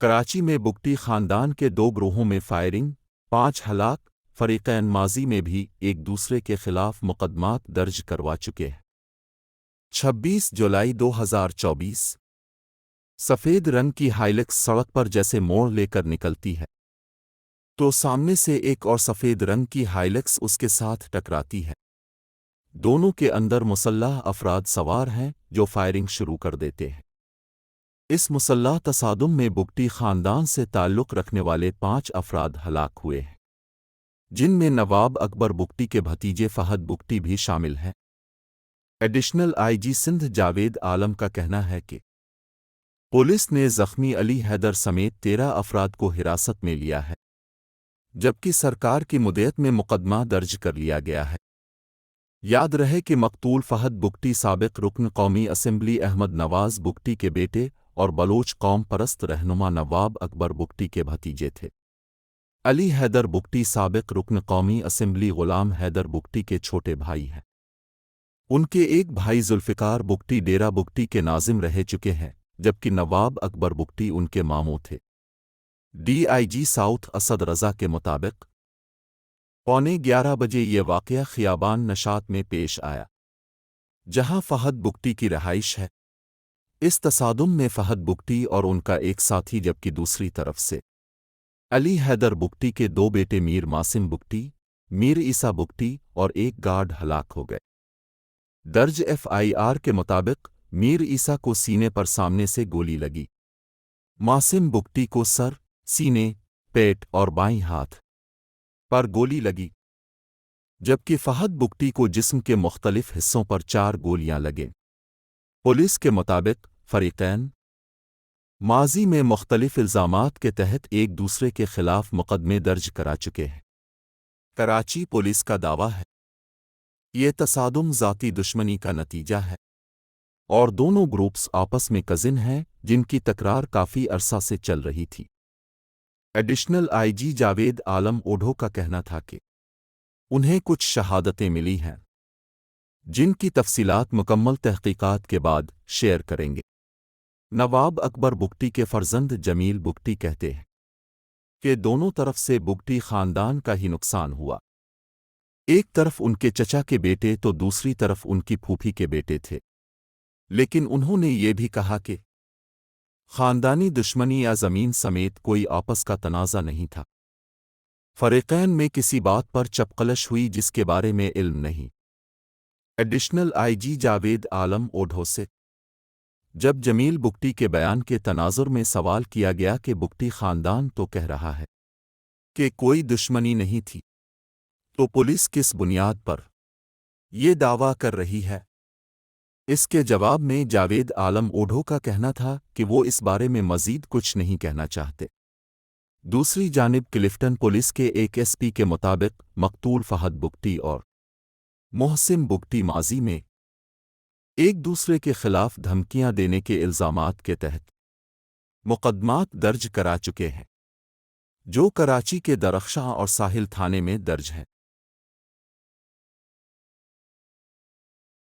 کراچی میں بگٹی خاندان کے 2 گروہوں میں فائرنگ، 5 ہلاک، فریقین ماضی میں بھی ایک دوسرے کے خلاف مقدمات درج کروا چکے ہیں۔ 26 جولائی 2024 سفید رنگ کی ہائیلکس سڑک پر جیسے موڑ لے کر نکلتی ہے تو سامنے سے ایک اور سفید رنگ کی ہائیلکس اس کے ساتھ ٹکراتی ہے۔ دونوں کے اندر مسلح افراد سوار ہیں جو فائرنگ شروع کر دیتے ہیں۔ اس مسلح تصادم میں بگٹی خاندان سے تعلق رکھنے والے 5 افراد ہلاک ہوئے ہیں، جن میں نواب اکبر بگٹی کے بھتیجے فہد بگٹی بھی شامل ہیں۔ ایڈیشنل آئی جی سندھ جاوید عالم کا کہنا ہے کہ پولیس نے زخمی علی حیدر سمیت 13 افراد کو حراست میں لیا ہے، جبکہ سرکار کی مدعیت میں مقدمہ درج کر لیا گیا ہے۔ یاد رہے کہ مقتول فہد بگٹی سابق رکن قومی اسمبلی احمد نواز بگٹی کے بیٹے اور بلوچ قوم پرست رہنما نواب اکبر بگٹی کے بھتیجے تھے۔ علی حیدر بگٹی سابق رکن قومی اسمبلی غلام حیدر بگٹی کے چھوٹے بھائی ہیں۔ ان کے ایک بھائی ذوالفقار بگٹی ڈیرہ بگٹی کے ناظم رہ چکے ہیں، جبکہ نواب اکبر بگٹی ان کے ماموں تھے۔ D I G south Asad Raza کے مطابق 11:15 بجے یہ واقعہ خیابان نشاط میں پیش آیا، جہاں فہد بگٹی کی رہائش ہے۔ اس تصادم میں فہد بگٹی اور ان کا ایک ساتھی، جبکہ دوسری طرف سے علی حیدر بگٹی کے 2 بیٹے میر معصم بگٹی، میر عیسیٰ بگٹی اور ایک گارڈ ہلاک ہو گئے۔ درج FIR کے مطابق میر عیسیٰ کو سینے پر سامنے سے گولی لگی، معصم بگٹی کو سر، سینے، پیٹ اور بائیں ہاتھ پر گولی لگی، جبکہ فہد بگٹی کو جسم کے مختلف حصوں پر 4 گولیاں لگیں۔ پولیس کے مطابق فریقین ماضی میں مختلف الزامات کے تحت ایک دوسرے کے خلاف مقدمے درج کرا چکے ہیں۔ کراچی پولیس کا دعویٰ ہے یہ تصادم ذاتی دشمنی کا نتیجہ ہے اور دونوں گروپس آپس میں کزن ہیں جن کی تکرار کافی عرصہ سے چل رہی تھی۔ ایڈیشنل آئی جی جاوید عالم اوڈھو کا کہنا تھا کہ انہیں کچھ شہادتیں ملی ہیں جن کی تفصیلات مکمل تحقیقات کے بعد شیئر کریں گے۔ نواب اکبر بگٹی کے فرزند جمیل بگٹی کہتے ہیں کہ دونوں طرف سے بگٹی خاندان کا ہی نقصان ہوا۔ ایک طرف ان کے چچا کے بیٹے تو دوسری طرف ان کی پھوپھی کے بیٹے تھے، لیکن انہوں نے یہ بھی کہا کہ خاندانی دشمنی یا زمین سمیت کوئی آپس کا تنازع نہیں تھا۔ فریقین میں کسی بات پر چپقلش ہوئی جس کے بارے میں علم نہیں۔ ایڈیشنل آئی جی جاوید عالم اوڈھو سے جب جمیل بگٹی کے بیان کے تناظر میں سوال کیا گیا کہ بگٹی خاندان تو کہہ رہا ہے کہ کوئی دشمنی نہیں تھی، تو پولیس کس بنیاد پر یہ دعویٰ کر رہی ہے؟ اس کے جواب میں جاوید عالم اوڈھو کا کہنا تھا کہ وہ اس بارے میں مزید کچھ نہیں کہنا چاہتے۔ دوسری جانب کلفٹن پولیس کے ایک SP کے مطابق مقتول فہد بگٹی اور محسن بگٹی ماضی میں ایک دوسرے کے خلاف دھمکیاں دینے کے الزامات کے تحت مقدمات درج کرا چکے ہیں، جو کراچی کے درخشاں اور ساحل تھانے میں درج ہیں۔